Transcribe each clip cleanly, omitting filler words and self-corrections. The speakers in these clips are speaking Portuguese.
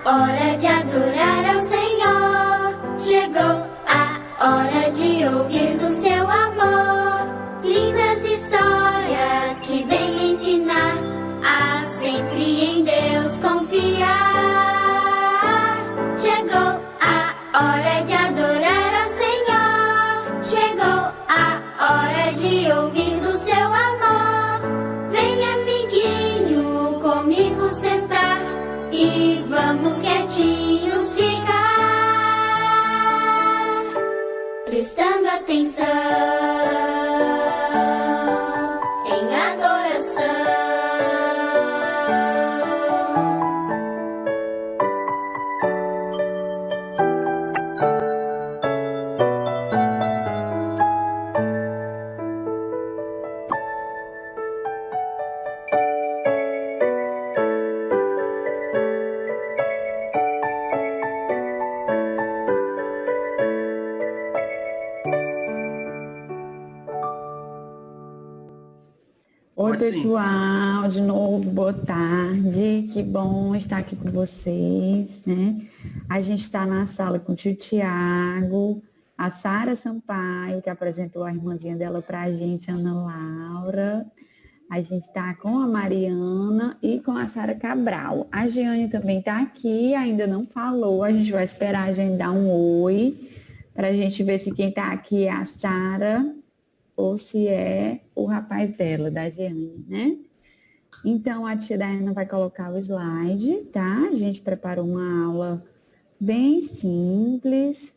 hora de adorar ao Senhor. Chegou a hora de ouvir do seu amor. Lindas histórias que vêm ensinar a sempre em Deus confiar. Chegou a hora de adorar ao Senhor. Chegou a hora de ouvir do seu amor. Vem, amiguinho, comigo sentar e vamos quietinhos ficar, prestando atenção em adoração. Oi, Pode sim. pessoal, de novo, boa tarde. Que bom estar aqui com vocês, né? A gente está na sala com o tio Tiago, a Sara Sampaio, que apresentou a irmãzinha dela para a gente, Ana Laura. A gente está com a Mariana e com a Sara Cabral. A Giane também está aqui, ainda não falou. A gente vai esperar a gente dar um oi, para a gente ver se quem está aqui é a Sara ou se é o rapaz dela, da Giane, né? Então, a tia Diana vai colocar o slide, tá? A gente preparou uma aula bem simples,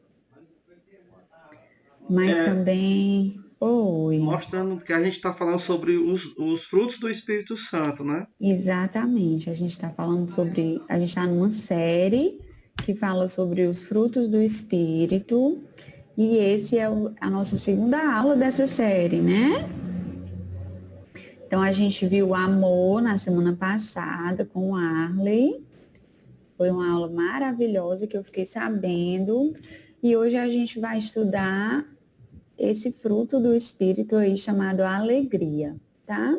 mas também... Oi. Mostrando que a gente está falando sobre os frutos do Espírito Santo, né? Exatamente, a gente está falando sobre... A gente está numa série que fala sobre os frutos do Espírito, e esse é a nossa segunda aula dessa série, né? Então, a gente viu o amor na semana passada com o Arley. Foi uma aula maravilhosa que eu fiquei sabendo. E hoje a gente vai estudar esse fruto do Espírito aí chamado alegria, tá?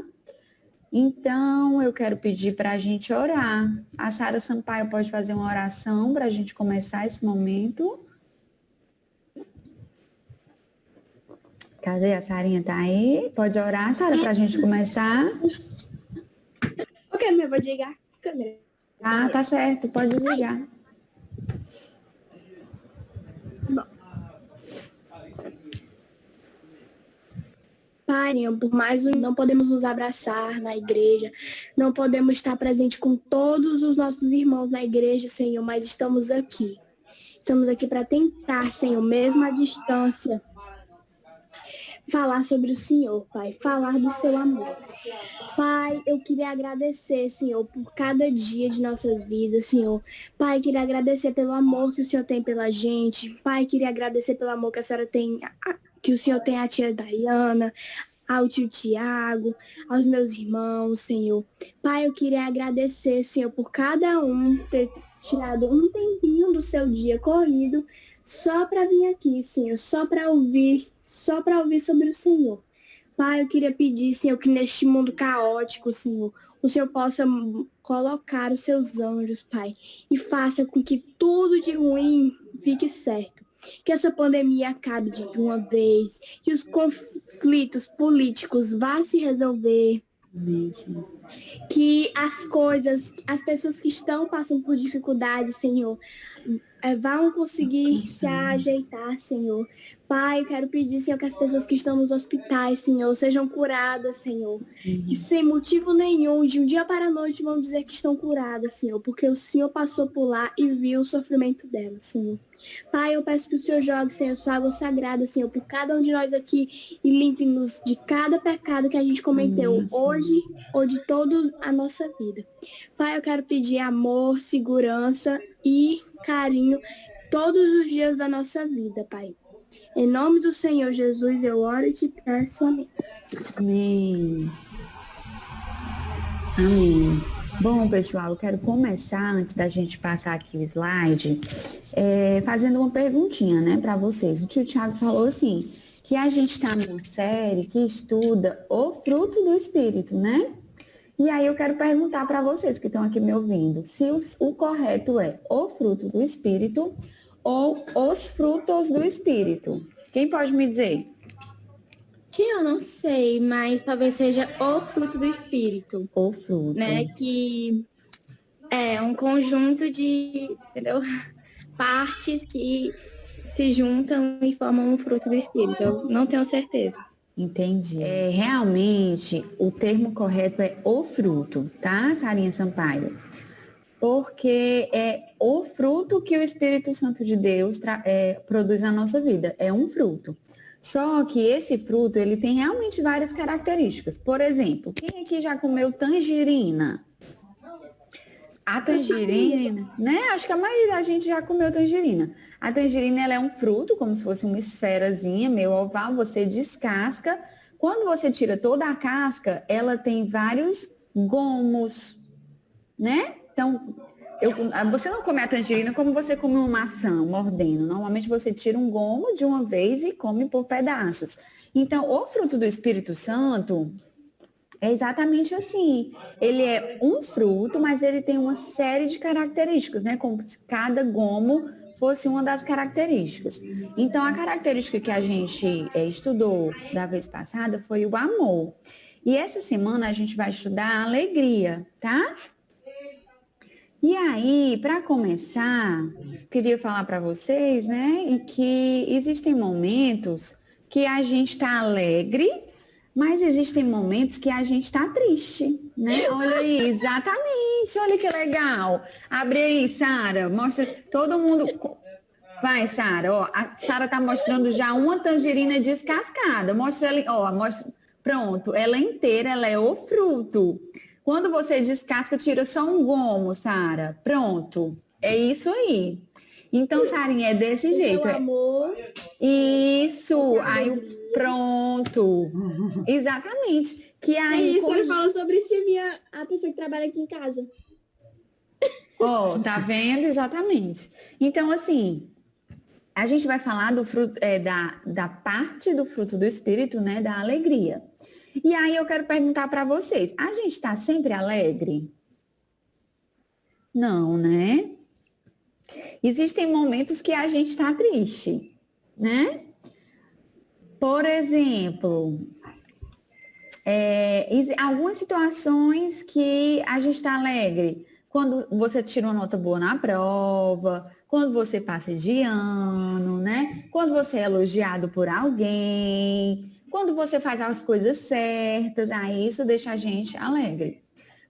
Então, eu quero pedir para a gente orar. A Sara Sampaio pode fazer uma oração para a gente começar esse momento. Cadê a Sarinha? Tá aí? Pode orar, Sara, para a gente começar? Ok, eu vou desligar a câmera. Ah, tá certo, pode desligar. Bom. Pai, por mais não podemos nos abraçar na igreja, não podemos estar presente com todos os nossos irmãos na igreja, Senhor, mas estamos aqui. Estamos aqui para tentar, Senhor, mesmo à distância, falar sobre o Senhor, Pai, falar do seu amor. Pai, eu queria agradecer, Senhor, por cada dia de nossas vidas, Senhor. Pai, queria agradecer pelo amor que o Senhor tem pela gente. Pai, queria agradecer pelo amor que a senhora tem, que o Senhor tem à tia Dayana, ao tio Tiago, aos meus irmãos, Senhor. Pai, eu queria agradecer, Senhor, por cada um ter tirado um tempinho do seu dia corrido só para vir aqui, Senhor, só para ouvir sobre o Senhor. Pai, eu queria pedir, Senhor, que neste mundo caótico, Senhor, o Senhor possa colocar os seus anjos, Pai, e faça com que tudo de ruim fique certo. Que essa pandemia acabe de uma vez, que os conflitos políticos vá se resolver. Amém, Senhor. Que as pessoas que estão passando por dificuldades, Senhor, vão conseguir se ajeitar, Senhor. Pai, eu quero pedir, Senhor, que as pessoas que estão nos hospitais, Senhor, sejam curadas, Senhor. E sem motivo nenhum, de um dia para a noite, vão dizer que estão curadas, Senhor, porque o Senhor passou por lá e viu o sofrimento delas, Senhor. Pai, eu peço que o Senhor jogue, Senhor, sua água sagrada, Senhor, por cada um de nós aqui e limpe-nos de cada pecado que a gente cometeu hoje ou de toda a nossa vida. Pai, eu quero pedir amor, segurança e carinho todos os dias da nossa vida, Pai. Em nome do Senhor Jesus, eu oro e te peço, amém. Amém. Amém. Bom, pessoal, eu quero começar, antes da gente passar aqui o slide, fazendo uma perguntinha, né, para vocês. O tio Tiago falou assim, que a gente está numa série que estuda o fruto do Espírito, né? E aí eu quero perguntar para vocês que estão aqui me ouvindo, se o correto é o fruto do Espírito ou os frutos do Espírito. Quem pode me dizer? Tia, eu não sei, mas talvez seja o fruto do Espírito, O fruto. né? Que é um conjunto de, entendeu? Partes que se juntam e formam um fruto do Espírito. Eu não tenho certeza. Entendi. Realmente, o termo correto é o fruto, tá, Sarinha Sampaio? Porque é o fruto que o Espírito Santo de Deus produz na nossa vida. É um fruto. Só que esse fruto, ele tem realmente várias características. Por exemplo, quem aqui já comeu tangerina? A tangerina, né? Acho que a maioria da gente já comeu tangerina. A tangerina, ela é um fruto, como se fosse uma esferazinha, meio oval, você descasca. Quando você tira toda a casca, ela tem vários gomos, né? Então, você não come a tangerina como você come uma maçã, mordendo. Normalmente você tira um gomo de uma vez e come por pedaços. Então, o fruto do Espírito Santo é exatamente assim. Ele é um fruto, mas ele tem uma série de características, né? Como se cada gomo fosse uma das características. Então, a característica que a gente estudou da vez passada foi o amor. E essa semana a gente vai estudar a alegria, tá? E aí, para começar, queria falar para vocês, né, que existem momentos que a gente está alegre, mas existem momentos que a gente está triste, né? Olha aí, exatamente, olha que legal. Abre aí, Sara, mostra todo mundo. Vai, Sara, ó, a Sara está mostrando já uma tangerina descascada. Mostra ela, ó, mostra. Pronto, ela inteira, ela é o fruto. Quando você descasca, tira só um gomo, Sara. Pronto. É isso aí. Então, Sarinha, é desse jeito. Amor. Isso. Aí, pronto. Exatamente. Que aí. Isso, ele fala sobre se a pessoa que trabalha aqui em casa. Ó, tá vendo? Exatamente. Então, assim, a gente vai falar do fruto, da parte do fruto do Espírito, né? Da alegria. E aí eu quero perguntar para vocês, a gente está sempre alegre? Não, né? Existem momentos que a gente está triste, né? Por exemplo, algumas situações que a gente está alegre. Quando você tira uma nota boa na prova, quando você passa de ano, né? Quando você é elogiado por alguém, quando você faz as coisas certas, aí isso deixa a gente alegre.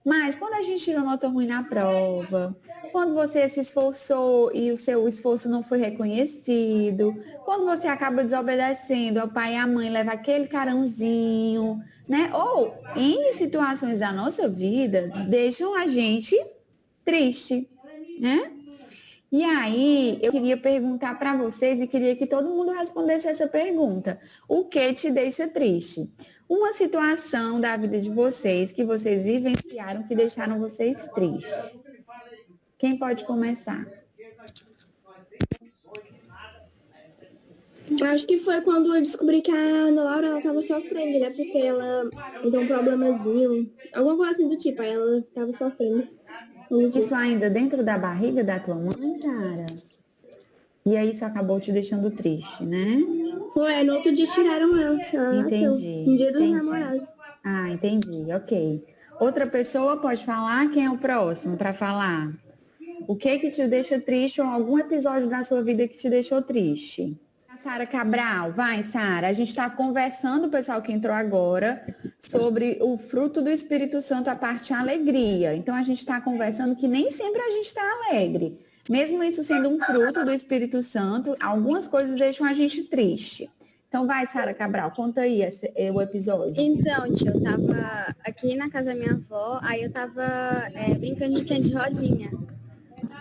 Mas quando a gente tira nota ruim na prova, quando você se esforçou e o seu esforço não foi reconhecido, quando você acaba desobedecendo ao pai e à mãe, leva aquele carãozinho, né? Ou em situações da nossa vida, deixam a gente triste, né? E aí, eu queria perguntar para vocês e queria que todo mundo respondesse essa pergunta. O que te deixa triste? Uma situação da vida de vocês que vocês vivenciaram que deixaram vocês tristes. Quem pode começar? Acho que foi quando eu descobri que a Ana Laura ela tava sofrendo, né? Porque ela tem um problemazinho, alguma coisa assim do tipo, aí ela tava sofrendo. Isso ainda dentro da barriga da tua mãe, Sara? E aí isso acabou te deixando triste, né? Foi, no outro dia tiraram ela. Entendi. No dia dos namorados. Ah, entendi, ok. Outra pessoa pode falar? Quem é o próximo para falar? O que te deixa triste ou algum episódio da sua vida que te deixou triste? Sara Cabral, vai, Sara. A gente está conversando, o pessoal que entrou agora, sobre o fruto do Espírito Santo, a parte alegria. Então, a gente está conversando que nem sempre a gente está alegre. Mesmo isso sendo um fruto do Espírito Santo, algumas coisas deixam a gente triste. Então, vai, Sara Cabral, conta aí o episódio. Então, tia, eu tava aqui na casa da minha avó, aí eu tava brincando de tênis de rodinha.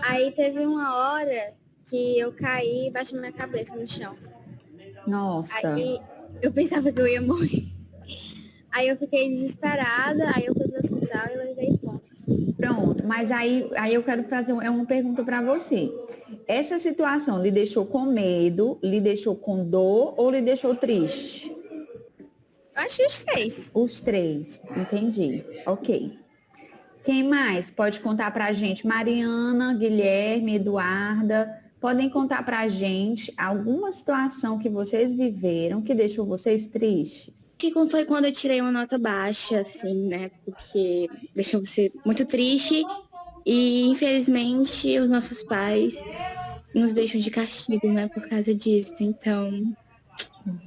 Aí teve uma hora que eu caí e bati minha cabeça no chão. Nossa. Aí eu pensava que eu ia morrer. Aí eu fiquei desesperada, aí eu fui pro hospital e levei ponto. Pronto, mas aí eu quero fazer uma pergunta para você. Essa situação lhe deixou com medo, lhe deixou com dor ou lhe deixou triste? Eu acho que os três. Os três, entendi. Ok. Quem mais pode contar para a gente? Mariana, Guilherme, Eduarda, podem contar para a gente alguma situação que vocês viveram que deixou vocês tristes? Que foi quando eu tirei uma nota baixa, assim, né? Porque deixou você muito triste e, infelizmente, os nossos pais nos deixam de castigo, né? Por causa disso. Então,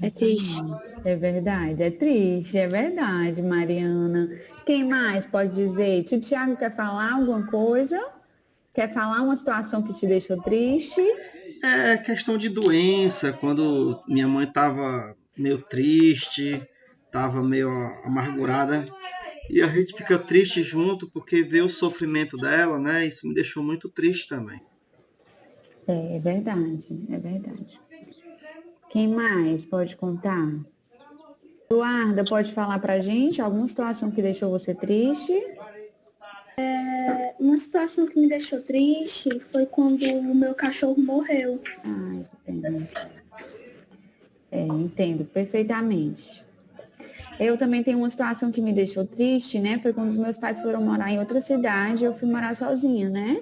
é triste. É verdade, é triste, é verdade, Mariana. Quem mais pode dizer? Tio Tiago quer falar alguma coisa? Quer falar uma situação que te deixou triste? É questão de doença, quando minha mãe estava meio triste, estava meio amargurada, e a gente fica triste junto porque vê o sofrimento dela, né? Isso me deixou muito triste também. É verdade, é verdade. Quem mais pode contar? Eduarda, pode falar pra gente alguma situação que deixou você triste? Uma situação que me deixou triste foi quando o meu cachorro morreu. Ai, que pena. Entendo perfeitamente. Eu também tenho uma situação que me deixou triste, né? Foi quando os meus pais foram morar em outra cidade, eu fui morar sozinha, né?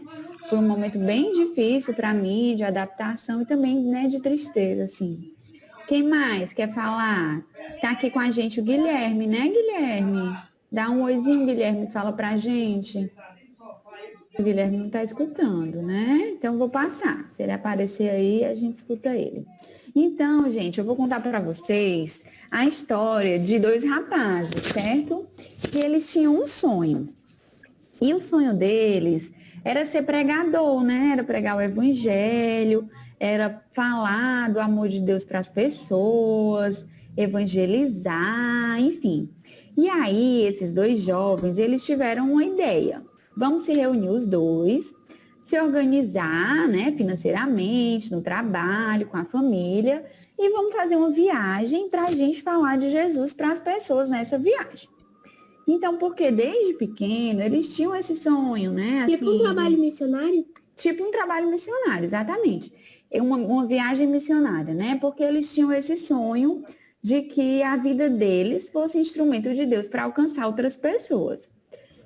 Foi um momento bem difícil para mim, de adaptação e também, né, de tristeza, assim. Quem mais quer falar? Tá aqui com a gente o Guilherme, né, Guilherme? Dá um oizinho, Guilherme, fala pra gente. O Guilherme não tá escutando, né? Então, vou passar. Se ele aparecer aí, a gente escuta ele. Então, gente, eu vou contar para vocês a história de dois rapazes, certo? Que eles tinham um sonho. E o sonho deles era ser pregador, né? Era pregar o evangelho, era falar do amor de Deus para as pessoas, evangelizar, enfim. E aí, esses dois jovens, eles tiveram uma ideia. Vamos se reunir os dois, se organizar, né, financeiramente, no trabalho, com a família, e vamos fazer uma viagem para a gente falar de Jesus para as pessoas nessa viagem. Então, porque desde pequeno eles tinham esse sonho, né? Tipo um trabalho missionário? Tipo um trabalho missionário, exatamente. Uma viagem missionária, né? Porque eles tinham esse sonho de que a vida deles fosse instrumento de Deus para alcançar outras pessoas.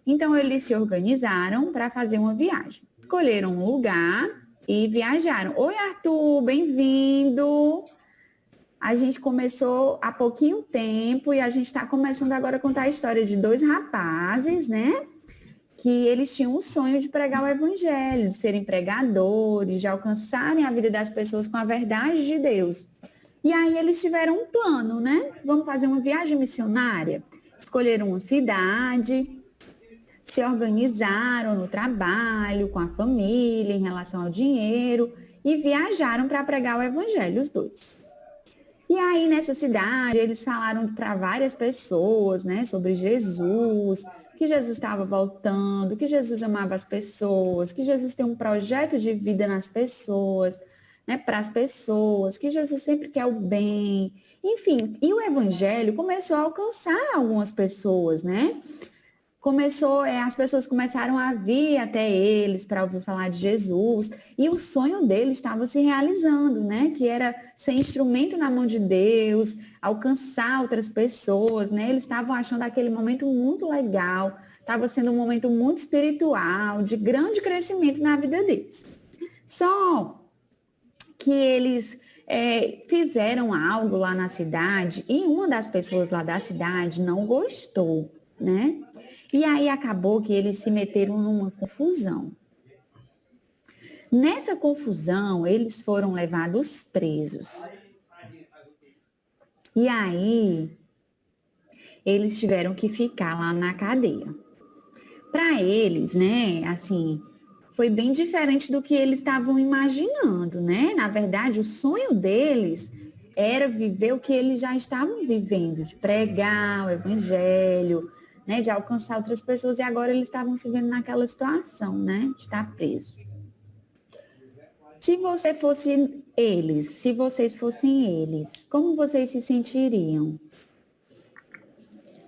Então, eles se organizaram para fazer uma viagem. Escolheram um lugar e viajaram. Oi, Arthur, bem-vindo! A gente começou há pouquinho tempo e a gente está começando agora a contar a história de dois rapazes, né? Que eles tinham o sonho de pregar o evangelho, de serem pregadores, de alcançarem a vida das pessoas com a verdade de Deus. E aí eles tiveram um plano, né? Vamos fazer uma viagem missionária. Escolheram uma cidade, se organizaram no trabalho, com a família, em relação ao dinheiro, e viajaram para pregar o evangelho, os dois. E aí, nessa cidade, eles falaram para várias pessoas, né, sobre Jesus, que Jesus estava voltando, que Jesus amava as pessoas, que Jesus tem um projeto de vida nas pessoas, né, para as pessoas, que Jesus sempre quer o bem. Enfim, e o evangelho começou a alcançar algumas pessoas, né? As pessoas começaram a vir até eles para ouvir falar de Jesus, e o sonho deles estava se realizando, né? Que era ser instrumento na mão de Deus, alcançar outras pessoas, né? Eles estavam achando aquele momento muito legal, estava sendo um momento muito espiritual, de grande crescimento na vida deles. Só que eles fizeram algo lá na cidade e uma das pessoas lá da cidade não gostou, né? E aí acabou que eles se meteram numa confusão. Nessa confusão, eles foram levados presos. E aí, eles tiveram que ficar lá na cadeia. Para eles, né, assim, foi bem diferente do que eles estavam imaginando, né? Na verdade, o sonho deles era viver o que eles já estavam vivendo, de pregar o evangelho, né, de alcançar outras pessoas, e agora eles estavam se vendo naquela situação, né, de estar preso. Se você fosse eles, se vocês fossem eles, como vocês se sentiriam?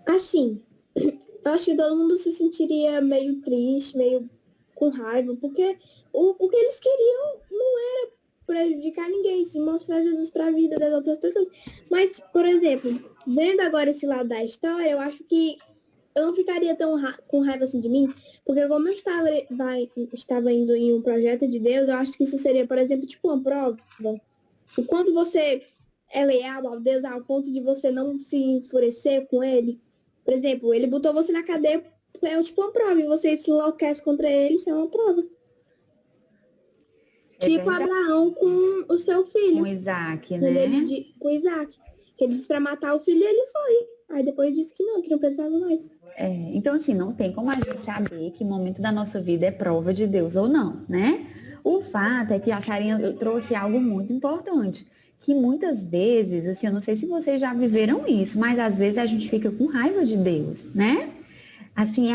Assim, eu acho que todo mundo se sentiria meio triste, meio com raiva, porque o que eles queriam não era prejudicar ninguém, se mostrar Jesus para a vida das outras pessoas. Mas, por exemplo, vendo agora esse lado da história, eu acho que eu não ficaria tão com raiva assim de mim, porque como eu estava indo em um projeto de Deus, eu acho que isso seria, por exemplo, tipo uma prova. O quanto você é leal ao Deus ao ponto de você não se enfurecer com ele. Por exemplo, ele botou você na cadeia, é tipo uma prova, e você se enlouquece contra ele, isso é uma prova. Tipo Abraão com o seu filho. Com Isaac, né? Com Isaac. Que ele disse pra matar o filho e ele foi. Aí depois disse que não precisava mais. Então, assim, não tem como a gente saber que momento da nossa vida é prova de Deus ou não, né? O fato é que a Sarinha trouxe algo muito importante, que muitas vezes, assim, eu não sei se vocês já viveram isso, mas às vezes a gente fica com raiva de Deus, né? Assim,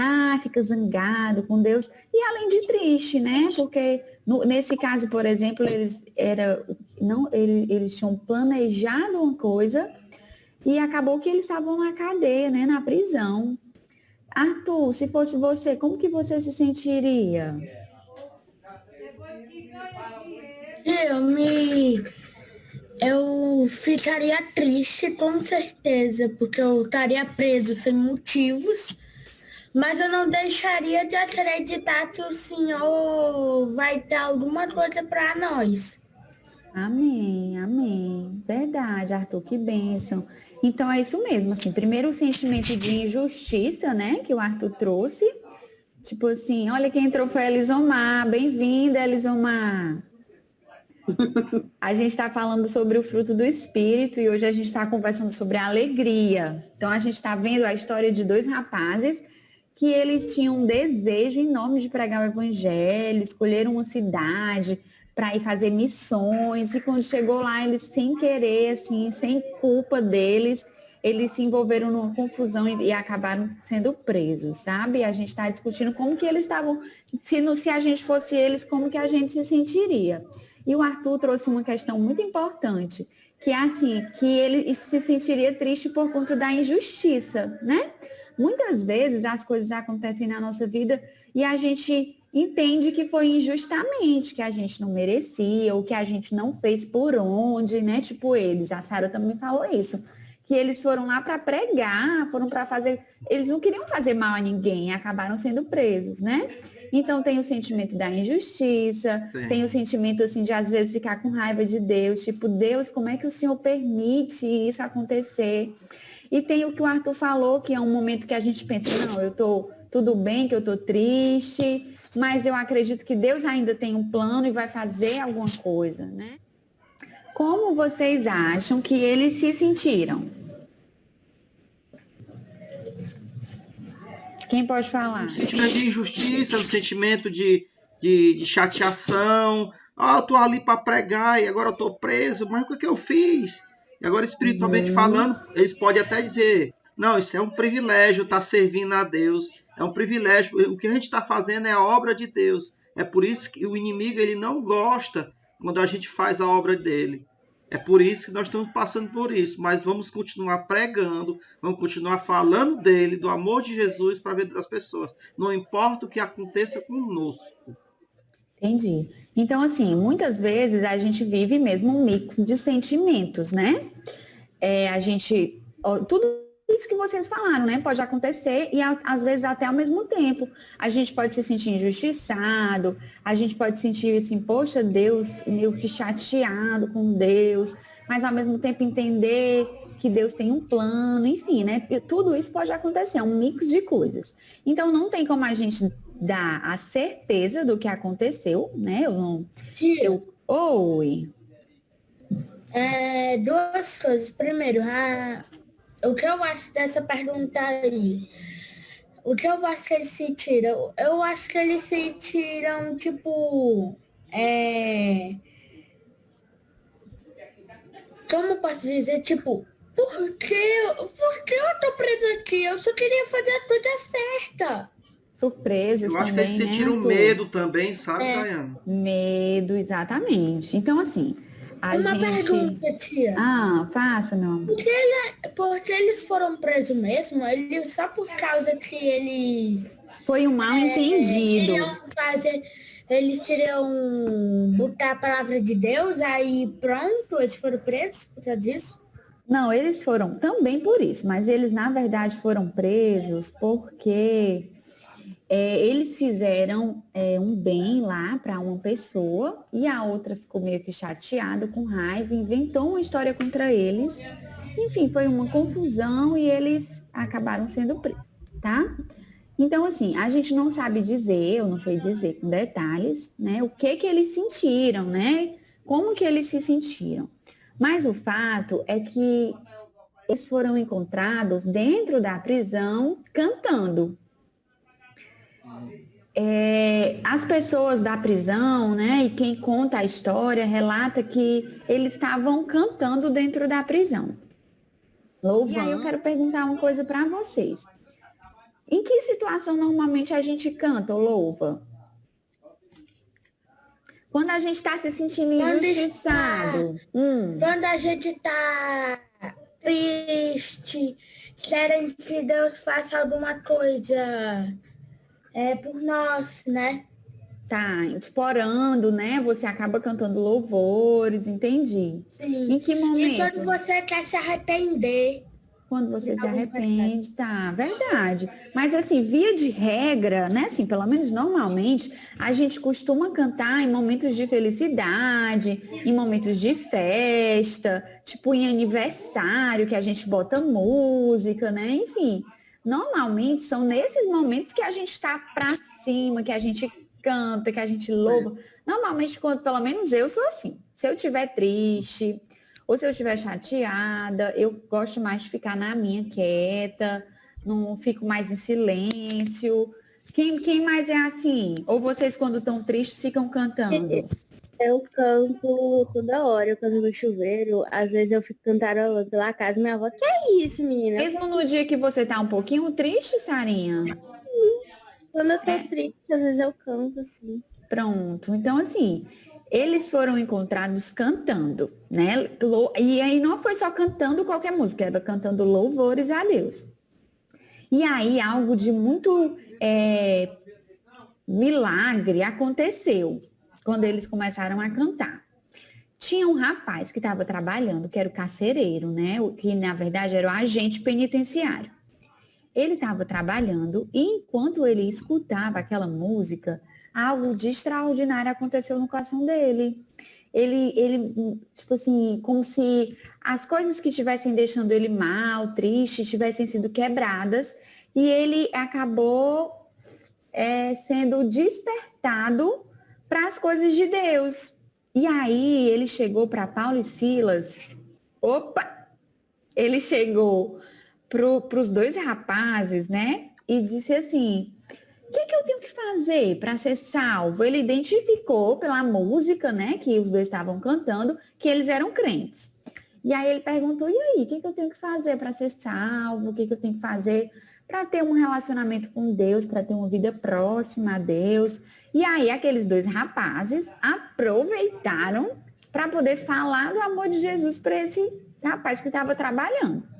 fica zangado com Deus, e além de triste, né? Porque nesse caso, por exemplo, eles tinham planejado uma coisa e acabou que eles estavam na cadeia, né? Na prisão. Arthur, se fosse você, como que você se sentiria? Eu ficaria triste, com certeza, porque eu estaria preso sem motivos, mas eu não deixaria de acreditar que o Senhor vai dar alguma coisa para nós. Amém, amém. Verdade, Arthur, que bênção. Então é isso mesmo, assim, primeiro o sentimento de injustiça, né, que o Arthur trouxe. Tipo assim, olha quem entrou foi a Elisomar, bem-vinda, Elisomar. A gente está falando sobre o fruto do Espírito e hoje a gente está conversando sobre a alegria. Então a gente está vendo a história de 2 rapazes que eles tinham um desejo enorme de pregar o evangelho, escolheram uma cidade para ir fazer missões, e quando chegou lá, eles sem querer, assim, sem culpa deles, eles se envolveram numa confusão e acabaram sendo presos, sabe? A gente está discutindo como que eles estavam, se a gente fosse eles, como que a gente se sentiria. E o Arthur trouxe uma questão muito importante, que é assim, que ele se sentiria triste por conta da injustiça, né? Muitas vezes as coisas acontecem na nossa vida e a gente entende que foi injustamente, que a gente não merecia, ou que a gente não fez por onde, né? Tipo eles, a Sara também falou isso, que eles foram lá para pregar, foram para fazer, eles não queriam fazer mal a ninguém, acabaram sendo presos, né? Então tem o sentimento da injustiça, tem o sentimento assim de às vezes ficar com raiva de Deus, tipo, Deus, como é que o Senhor permite isso acontecer? E tem o que o Arthur falou, que é um momento que a gente pensa, não, eu tô tudo bem, que eu tô triste, mas eu acredito que Deus ainda tem um plano e vai fazer alguma coisa, né? Como vocês acham que eles se sentiram? Quem pode falar? O sentimento de injustiça, o sentimento de chateação. Eu tô ali para pregar e agora eu tô preso, mas o que eu fiz? E agora, espiritualmente falando, eles podem até dizer, não, isso é um privilégio estar servindo a Deus, é um privilégio, o que a gente está fazendo é a obra de Deus. É por isso que o inimigo ele não gosta quando a gente faz a obra dele. É por isso que nós estamos passando por isso, mas vamos continuar pregando, vamos continuar falando dele, do amor de Jesus para a vida das pessoas. Não importa o que aconteça conosco. Entendi. Então, assim, muitas vezes a gente vive mesmo um mix de sentimentos, né? Tudo isso que vocês falaram, né? Pode acontecer e às vezes até ao mesmo tempo. A gente pode se sentir injustiçado, a gente pode sentir assim, poxa, Deus, meio que chateado com Deus, mas ao mesmo tempo entender que Deus tem um plano, enfim, né? Tudo isso pode acontecer, é um mix de coisas. Então não tem como a gente dar a certeza do que aconteceu, né? Oi. 2 coisas. Primeiro, o que eu acho dessa pergunta aí? O que eu acho que eles se tiram? Eu acho que eles se tiram, tipo... Como eu posso dizer? Tipo, por que eu tô presa aqui? Eu só queria fazer a coisa certa. Surpresos também, eu acho também, que eles sentiram medo também, sabe, Daiane? Medo, exatamente. Então, assim... Uma pergunta, tia. Faça, meu amor. Porque eles foram presos mesmo? Só por causa que eles... Foi um mal entendido. Eles queriam botar a palavra de Deus, aí pronto, eles foram presos por causa disso? Não, eles foram também por isso, mas eles, na verdade, foram presos porque eles fizeram um bem lá para uma pessoa e a outra ficou meio que chateada, com raiva, inventou uma história contra eles. Enfim, foi uma confusão e eles acabaram sendo presos, tá? Então, assim, a gente não sabe dizer, eu não sei dizer com detalhes, né, o que eles sentiram, né? Como que eles se sentiram. Mas o fato é que eles foram encontrados dentro da prisão cantando. As pessoas da prisão, né, e quem conta a história, relata que eles estavam cantando dentro da prisão. Louvando. E aí eu quero perguntar uma coisa para vocês. Em que situação normalmente a gente canta ou louva? Quando a gente está se sentindo injustiçado. Quando a gente está triste, querendo que Deus faça alguma coisa por nós, né? Tá, tipo, orando, né? Você acaba cantando louvores, entendi. Sim. Em que momento? E quando você quer se arrepender. Quando você se arrepende, tá, verdade. Mas assim, via de regra, né, assim, pelo menos normalmente, a gente costuma cantar em momentos de felicidade, em momentos de festa, tipo em aniversário, que a gente bota música, né, enfim. Normalmente são nesses momentos que a gente tá pra cima, que a gente canta, que a gente louva. Normalmente, quando, pelo menos eu sou assim. Se eu estiver triste, ou se eu estiver chateada, eu gosto mais de ficar na minha quieta, não fico mais em silêncio. Quem mais é assim? Ou vocês, quando estão tristes, ficam cantando? Eu canto toda hora, eu canto no chuveiro, às vezes eu fico cantarolando pela casa, minha avó, que é isso, menina? Mesmo no dia que você tá um pouquinho triste, Sarinha? Quando eu tô triste, às vezes eu canto, assim. Pronto. Então, assim, eles foram encontrados cantando, né? E aí não foi só cantando qualquer música, era cantando louvores a Deus. E aí algo de muito milagre aconteceu quando eles começaram a cantar. Tinha um rapaz que estava trabalhando, que era o carcereiro, né? Que na verdade era o agente penitenciário. Ele estava trabalhando e enquanto ele escutava aquela música, algo de extraordinário aconteceu no coração dele. Ele, tipo assim, como se as coisas que estivessem deixando ele mal, triste, tivessem sido quebradas, e ele acabou sendo despertado para as coisas de Deus. E aí ele chegou para Paulo e Silas, ele chegou para os dois rapazes, né, e disse assim: o que eu tenho que fazer para ser salvo? Ele identificou pela música, né, que os dois estavam cantando, que eles eram crentes. E aí ele perguntou: e aí, o que eu tenho que fazer para ser salvo? O que eu tenho que fazer para ter um relacionamento com Deus, para ter uma vida próxima a Deus? E aí aqueles dois rapazes aproveitaram para poder falar do amor de Jesus para esse rapaz que estava trabalhando.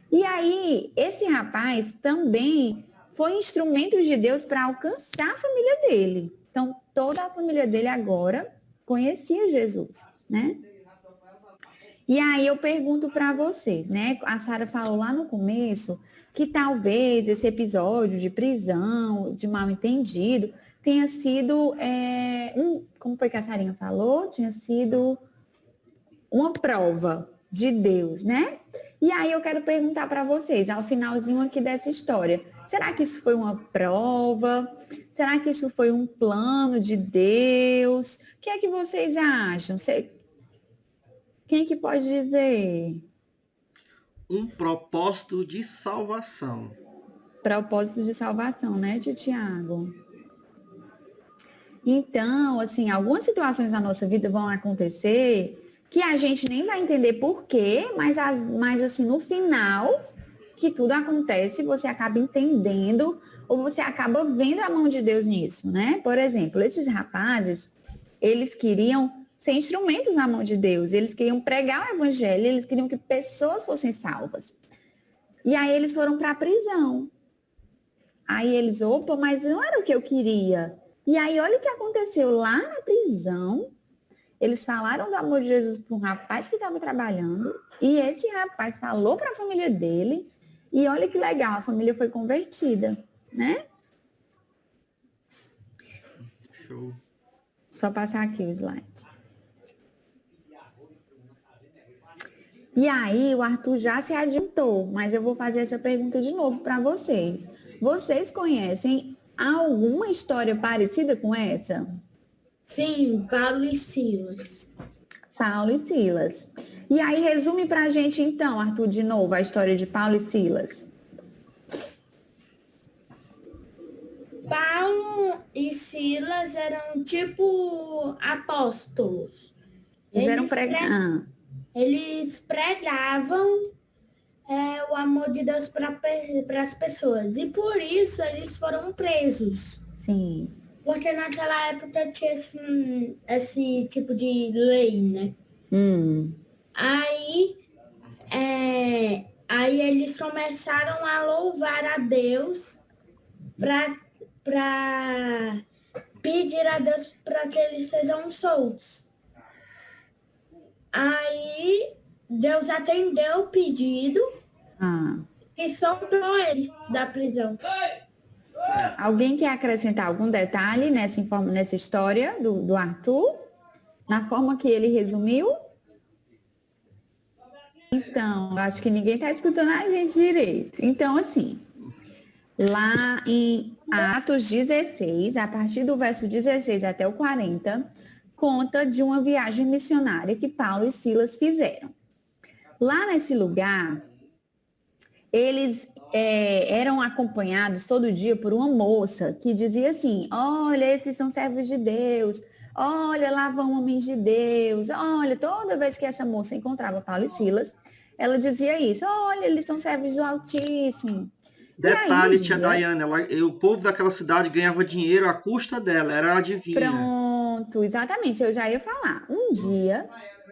E aí esse rapaz também foi instrumento de Deus para alcançar a família dele. Então, toda a família dele agora conhecia Jesus, né? E aí eu pergunto para vocês, né? A Sara falou lá no começo que talvez esse episódio de prisão, de mal-entendido, tenha sido, como foi que a Sarinha falou? Tinha sido uma prova de Deus, né? E aí eu quero perguntar para vocês, ao finalzinho aqui dessa história, será que isso foi uma prova? Será que isso foi um plano de Deus? O que é que vocês acham? Quem que pode dizer? Um propósito de salvação. Propósito de salvação, né, tio Tiago? Então, assim, algumas situações na nossa vida vão acontecer que a gente nem vai entender por quê, mas assim, no final que tudo acontece, você acaba entendendo ou você acaba vendo a mão de Deus nisso, né? Por exemplo, esses rapazes, eles queriam ser instrumentos na mão de Deus, eles queriam pregar o evangelho, eles queriam que pessoas fossem salvas. E aí eles foram para a prisão. Aí eles, mas não era o que eu queria. E aí olha o que aconteceu lá na prisão. Eles falaram do amor de Jesus para um rapaz que estava trabalhando, e esse rapaz falou para a família dele, e olha que legal, a família foi convertida, né? Show. Só passar aqui o slide. E aí, o Arthur já se adiantou, mas eu vou fazer essa pergunta de novo para vocês. Vocês conhecem alguma história parecida com essa? Sim, Paulo e Silas. Paulo e Silas. E aí, resume para a gente então, Arthur, de novo, a história de Paulo e Silas. Paulo e Silas eram tipo apóstolos. Eles pregavam o amor de Deus para as pessoas. E por isso eles foram presos. Sim. Porque naquela época tinha esse tipo de lei, né? Aí eles começaram a louvar a Deus para pedir a Deus para que eles sejam soltos. Aí Deus atendeu o pedido e soltou eles da prisão. Alguém quer acrescentar algum detalhe nessa história do Arthur? Na forma que ele resumiu? Então, acho que ninguém está escutando a gente direito. Então, assim, lá em Atos 16, a partir do verso 16 até o 40, conta de uma viagem missionária que Paulo e Silas fizeram. Lá nesse lugar, eles eram acompanhados todo dia por uma moça que dizia assim: olha, esses são servos de Deus, olha, lá vão homens de Deus, olha, toda vez que essa moça encontrava Paulo e Silas, ela dizia isso: olha, eles são servos do Altíssimo. Detalhe, tia Daiane, o povo daquela cidade ganhava dinheiro à custa dela, era adivinha. Pronto, exatamente, eu já ia falar. Um dia,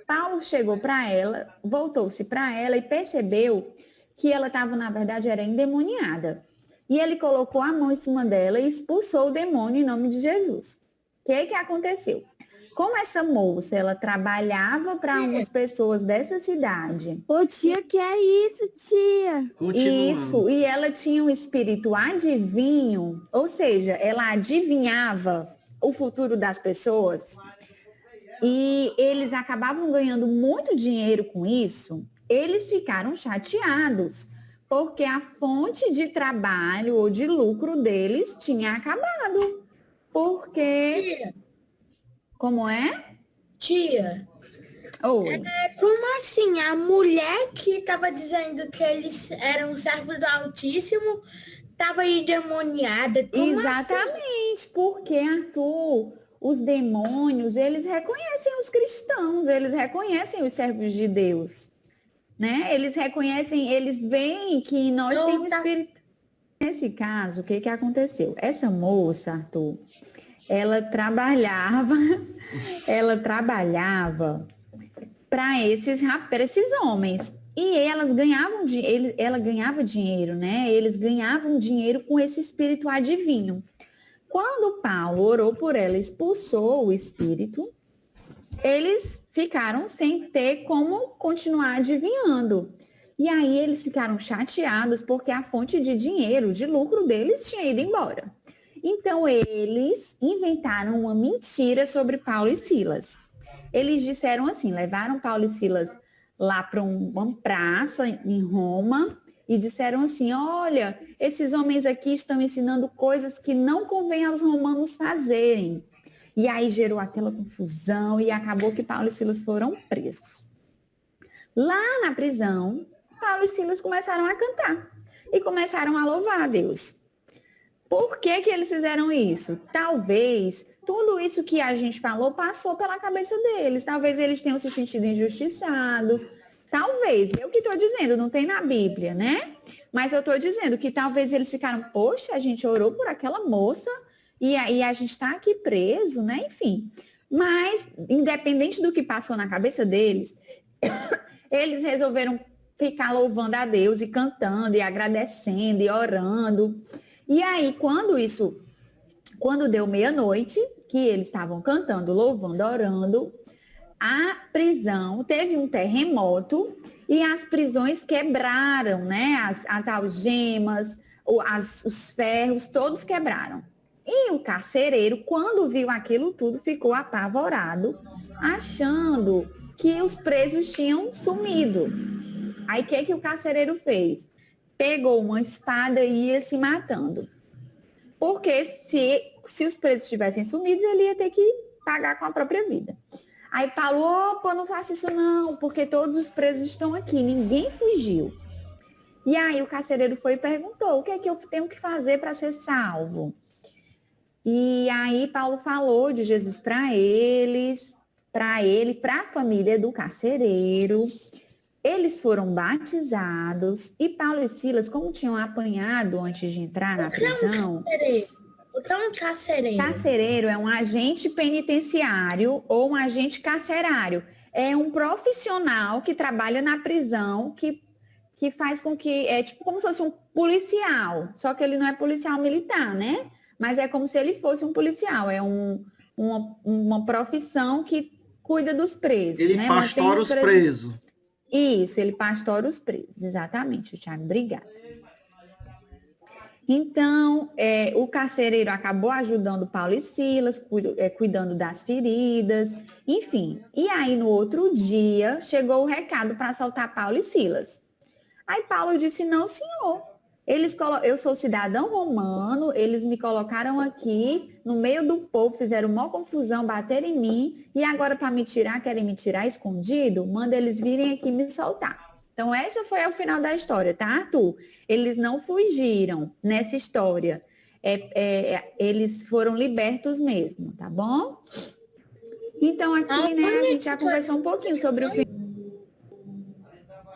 Paulo chegou para ela, voltou-se para ela e percebeu que ela estava, na verdade, era endemoniada. E ele colocou a mão em cima dela e expulsou o demônio em nome de Jesus. O que aconteceu? Como essa moça, ela trabalhava para umas pessoas dessa cidade. Ô tia, que é isso, tia? Continuando. Isso, e ela tinha um espírito adivinho, ou seja, ela adivinhava o futuro das pessoas, e eles acabavam ganhando muito dinheiro com isso. Eles ficaram chateados, porque a fonte de trabalho ou de lucro deles tinha acabado. Porque... Tia. Como é? Tia. Oi. Como assim? A mulher que estava dizendo que eles eram servos do Altíssimo estava endemoniada. Exatamente, porque, Arthur, os demônios, eles reconhecem os cristãos, eles reconhecem os servos de Deus, né? Eles reconhecem, eles veem que nós temos espírito. Nesse caso, o que aconteceu? Essa moça, Arthur, ela trabalhava para esses homens. E ela ganhava dinheiro, né? Eles ganhavam dinheiro com esse espírito adivinho. Quando Paulo orou por ela, expulsou o espírito, eles ficaram sem ter como continuar adivinhando. E aí eles ficaram chateados porque a fonte de dinheiro, de lucro deles tinha ido embora. Então, eles inventaram uma mentira sobre Paulo e Silas. Eles disseram assim, levaram Paulo e Silas lá para uma praça em Roma e disseram assim: olha, esses homens aqui estão ensinando coisas que não convém aos romanos fazerem. E aí gerou aquela confusão e acabou que Paulo e Silas foram presos. Lá na prisão, Paulo e Silas começaram a cantar e começaram a louvar a Deus. Por que eles fizeram isso? Talvez tudo isso que a gente falou passou pela cabeça deles. Talvez eles tenham se sentido injustiçados. Talvez, eu que estou dizendo, não tem na Bíblia, né? Mas eu estou dizendo que talvez eles ficaram: poxa, a gente orou por aquela moça e aí a gente está aqui preso, né? Enfim. Mas, independente do que passou na cabeça deles, eles resolveram ficar louvando a Deus e cantando e agradecendo e orando. E aí, quando deu meia-noite, que eles estavam cantando, louvando, orando, a prisão, teve um terremoto e as prisões quebraram, né? As algemas, os ferros, todos quebraram. E o carcereiro, quando viu aquilo tudo, ficou apavorado, achando que os presos tinham sumido. Aí o que o carcereiro fez? Pegou uma espada e ia se matando. Porque se os presos tivessem sumido, ele ia ter que pagar com a própria vida. Aí Paulo, opa, não faça isso não, porque todos os presos estão aqui, ninguém fugiu. E aí o carcereiro foi e perguntou, o que é que eu tenho que fazer para ser salvo? E aí Paulo falou de Jesus para ele, para a família do carcereiro. Eles foram batizados e Paulo e Silas, como tinham apanhado antes de entrar na prisão... O que é um carcereiro? Carcereiro é um agente penitenciário ou um agente carcerário. É um profissional que trabalha na prisão, que faz com que... É tipo como se fosse um policial, só que ele não é policial militar, né? Mas é como se ele fosse um policial. É uma profissão que cuida dos presos. Ele né? pastora os presos. Isso, ele pastora os presos. Exatamente, Thiago. Obrigada. Então, o carcereiro acabou ajudando Paulo e Silas, cuidando das feridas, enfim. E aí, no outro dia, chegou o recado para soltar Paulo e Silas. Aí Paulo disse, não, senhor. Eu sou cidadão romano, eles me colocaram aqui, no meio do povo, fizeram uma confusão, bateram em mim, e agora para me tirar, querem me tirar escondido? Manda eles virem aqui me soltar. Então, essa foi o final da história, tá, Arthur? Eles não fugiram nessa história. Eles foram libertos mesmo, tá bom? Então, aqui, né, a gente já conversou um pouquinho sobre o final.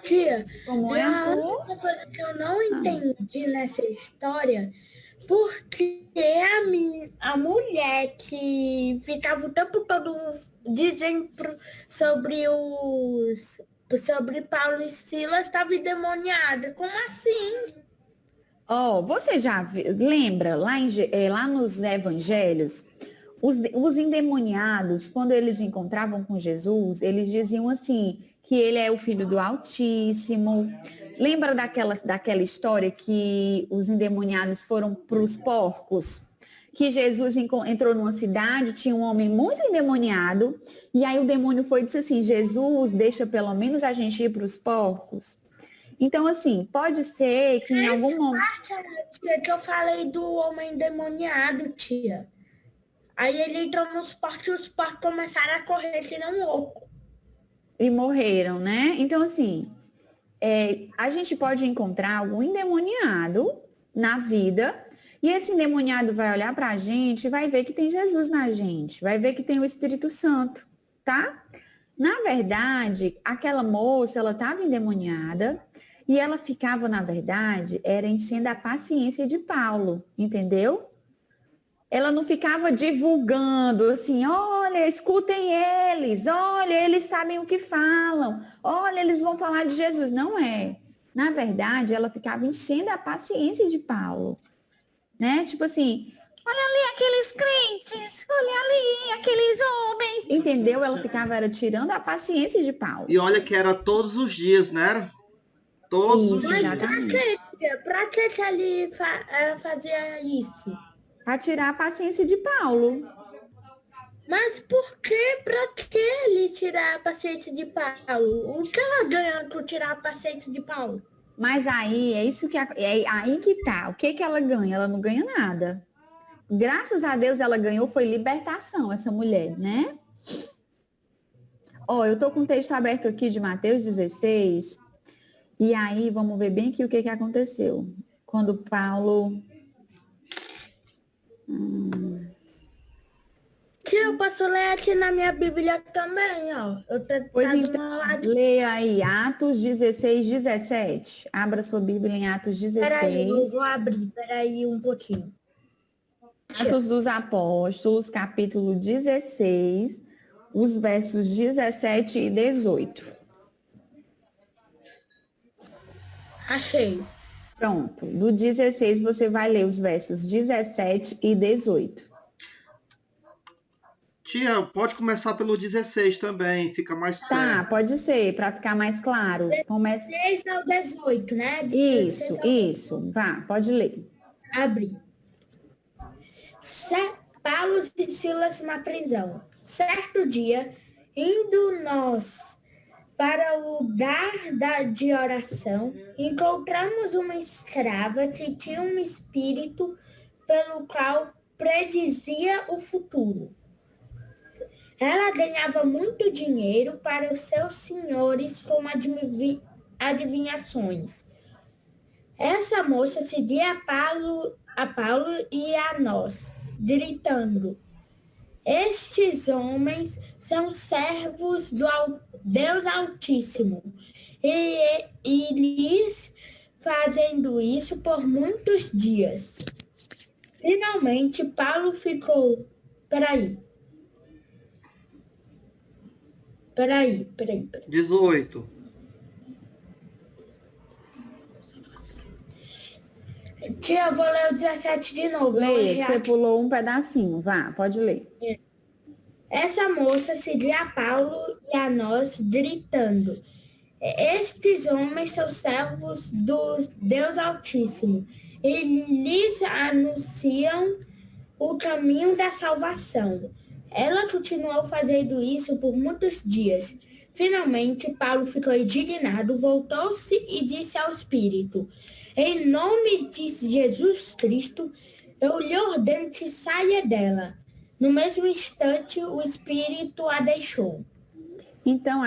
Tia, Como é, a Arthur? única coisa que eu não entendi nessa história, porque a mulher que ficava o tempo todo dizendo sobre Paulo e Silas estava endemoniada. Como assim? Você já lembra, lá nos evangelhos, os endemoniados, quando eles encontravam com Jesus, eles diziam assim, que ele é o filho do Altíssimo. Lembra daquela história que os endemoniados foram para os porcos? Que Jesus entrou numa cidade, tinha um homem muito endemoniado, e aí o demônio foi e disse assim, Jesus, deixa pelo menos a gente ir para os porcos. Então, assim, pode ser que em algum momento... Tia, que eu falei do homem endemoniado, tia. Aí ele entrou nos porcos e os porcos começaram a correr, senão louco. E morreram, né? Então, assim, a gente pode encontrar algum endemoniado na vida... E esse endemoniado vai olhar para a gente e vai ver que tem Jesus na gente, vai ver que tem o Espírito Santo, tá? Na verdade, aquela moça, ela estava endemoniada e ela ficava, na verdade, era enchendo a paciência de Paulo, entendeu? Ela não ficava divulgando assim, olha, escutem eles, olha, eles sabem o que falam, olha, eles vão falar de Jesus. Não é. Na verdade, ela ficava enchendo a paciência de Paulo. Né? Tipo assim, olha ali aqueles crentes, olha ali aqueles homens. Entendeu? Ela ficava tirando a paciência de Paulo. E olha que era todos os dias, né? Todos os dias. Pra que ela fazia isso? Para tirar a paciência de Paulo. Mas por que? Pra que ele tirar a paciência de Paulo? O que ela ganha por tirar a paciência de Paulo? Mas aí, é aí que tá. O que ela ganha? Ela não ganha nada. Graças a Deus, ela ganhou foi libertação, essa mulher, né? Eu tô com o texto aberto aqui de Mateus 16. E aí, vamos ver bem aqui o que aconteceu. Quando Paulo... Tia, eu posso ler aqui na minha Bíblia também, ó. Pois então, leia aí, Atos 16, 17. Abra sua Bíblia em Atos 16. Peraí, eu vou abrir, peraí um pouquinho. Atos dos Apóstolos, capítulo 16, os versos 17 e 18. Achei. Pronto, do 16 você vai ler os versos 17 e 18. Tia, pode começar pelo 16 também, fica mais Tá, certo. pode ser, para ficar mais claro. Começa. 16 ao 18, né? Isso. Vá, pode ler. Abrir. Paulo e Silas na prisão. Certo dia, indo nós para o lugar de oração, encontramos uma escrava que tinha um espírito pelo qual predizia o futuro. Ela ganhava muito dinheiro para os seus senhores com adivinhações. Essa moça seguia a Paulo e a nós, gritando: estes homens são servos do Deus Altíssimo, e lhes fazendo isso por muitos dias. Finalmente, Paulo ficou... Peraí. 18. Tia, eu vou ler o 17 de novo. Leia, que você pulou um pedacinho. Vá, pode ler. Essa moça seguia a Paulo e a nós, gritando: estes homens são servos do Deus Altíssimo, e lhes anunciam o caminho da salvação. Ela continuou fazendo isso por muitos dias. Finalmente, Paulo ficou indignado, voltou-se e disse ao Espírito: em nome de Jesus Cristo, eu lhe ordeno que saia dela. No mesmo instante, o Espírito a deixou. Então,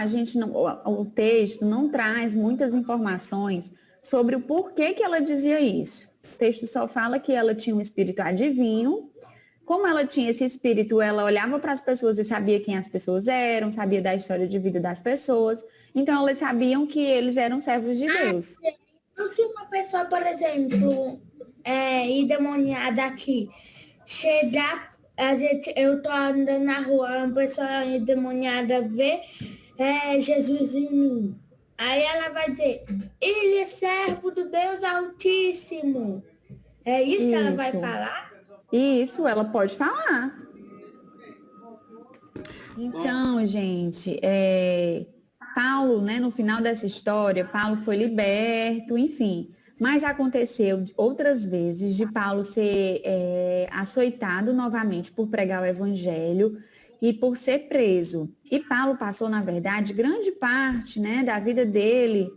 o texto não traz muitas informações sobre o porquê que ela dizia isso. O texto só fala que ela tinha um espírito adivinho. Como ela tinha esse espírito, ela olhava para as pessoas e sabia quem as pessoas eram, sabia da história de vida das pessoas. Então, elas sabiam que eles eram servos de Deus. Então, se uma pessoa, por exemplo, endemoniada aqui, chegar, eu tô andando na rua, uma pessoa endemoniada vê Jesus em mim. Aí ela vai dizer: ele é servo do Deus Altíssimo. É isso que ela vai falar? Isso, ela pode falar. Então, gente, Paulo, né, no final dessa história, Paulo foi liberto, enfim. Mas aconteceu outras vezes de Paulo ser açoitado novamente por pregar o evangelho e por ser preso. E Paulo passou, na verdade, grande parte, né, da vida dele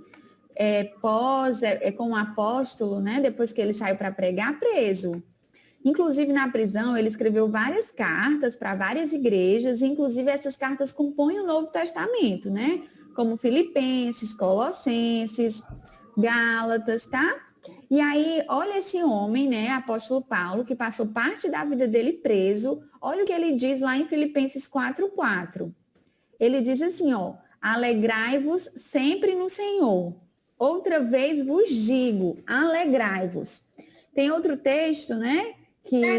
como apóstolo, né, depois que ele saiu para pregar, preso. Inclusive, na prisão, ele escreveu várias cartas para várias igrejas, e inclusive essas cartas compõem o Novo Testamento, né? Como Filipenses, Colossenses, Gálatas, tá? E aí, olha esse homem, né, apóstolo Paulo, que passou parte da vida dele preso. Olha o que ele diz lá em Filipenses 4:4. Ele diz assim, ó: alegrai-vos sempre no Senhor. Outra vez vos digo, alegrai-vos. Tem outro texto, né?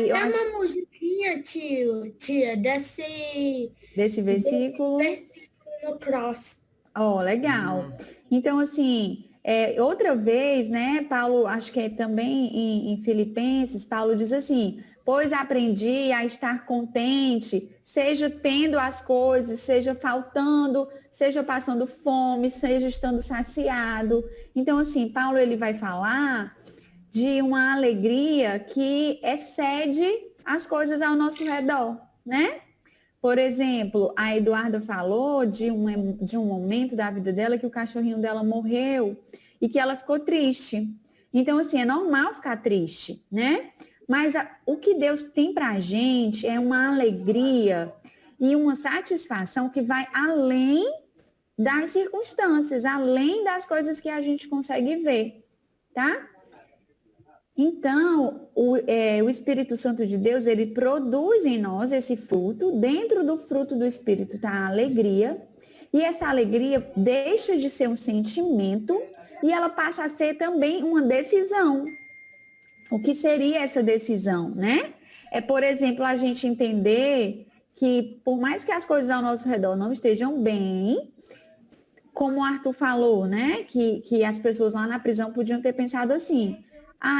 Dá uma musiquinha, tia, desse versículo. Desse versículo no próximo. Ó, legal. Então, assim, outra vez, né, Paulo, acho que é também em Filipenses, Paulo diz assim: pois aprendi a estar contente, seja tendo as coisas, seja faltando, seja passando fome, seja estando saciado. Então, assim, Paulo, ele vai falar de uma alegria que excede as coisas ao nosso redor, né? Por exemplo, a Eduarda falou de um momento da vida dela que o cachorrinho dela morreu e que ela ficou triste. Então, assim, é normal ficar triste, né? Mas o que Deus tem pra gente é uma alegria e uma satisfação que vai além das circunstâncias, além das coisas que a gente consegue ver, tá? Então, o Espírito Santo de Deus, ele produz em nós esse fruto. Dentro do fruto do Espírito está a alegria. E essa alegria deixa de ser um sentimento e ela passa a ser também uma decisão. O que seria essa decisão, né? Por exemplo, a gente entender que por mais que as coisas ao nosso redor não estejam bem, como o Arthur falou, né? Que as pessoas lá na prisão podiam ter pensado assim: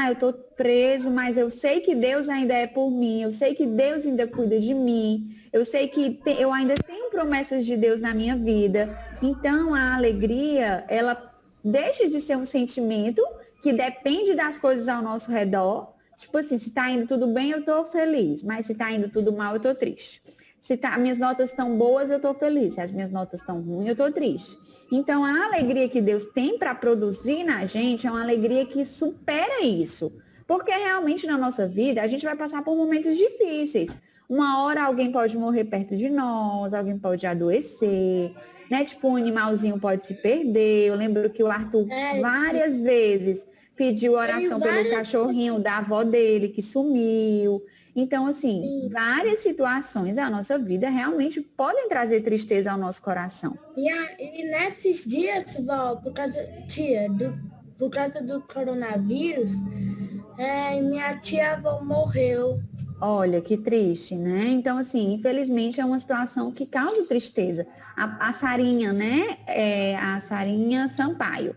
eu tô preso, mas eu sei que Deus ainda é por mim, eu sei que Deus ainda cuida de mim, eu sei que eu ainda tenho promessas de Deus na minha vida. Então, a alegria, ela deixa de ser um sentimento que depende das coisas ao nosso redor. Tipo assim, se tá indo tudo bem, eu tô feliz, mas se tá indo tudo mal, eu tô triste. Se minhas notas estão boas, eu tô feliz, se as minhas notas estão ruins, eu tô triste. Então, a alegria que Deus tem para produzir na gente é uma alegria que supera isso. Porque realmente na nossa vida, a gente vai passar por momentos difíceis. Uma hora alguém pode morrer perto de nós, alguém pode adoecer, né? Tipo, um animalzinho pode se perder. Eu lembro que o Arthur várias vezes pediu oração pelo cachorrinho da avó dele, que sumiu. Então, assim, várias situações da nossa vida realmente podem trazer tristeza ao nosso coração. E nesses dias, vó, por causa do coronavírus, minha tia-avó morreu. Olha, que triste, né? Então, assim, infelizmente é uma situação que causa tristeza. A Sarinha, né? A Sarinha Sampaio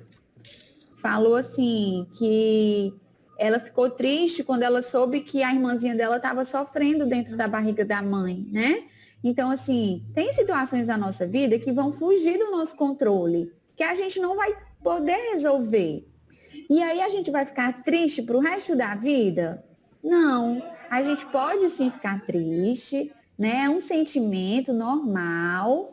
falou assim que ela ficou triste quando ela soube que a irmãzinha dela estava sofrendo dentro da barriga da mãe, né? Então, assim, tem situações da nossa vida que vão fugir do nosso controle, que a gente não vai poder resolver. E aí a gente vai ficar triste para o resto da vida? Não, a gente pode sim ficar triste, né? É um sentimento normal.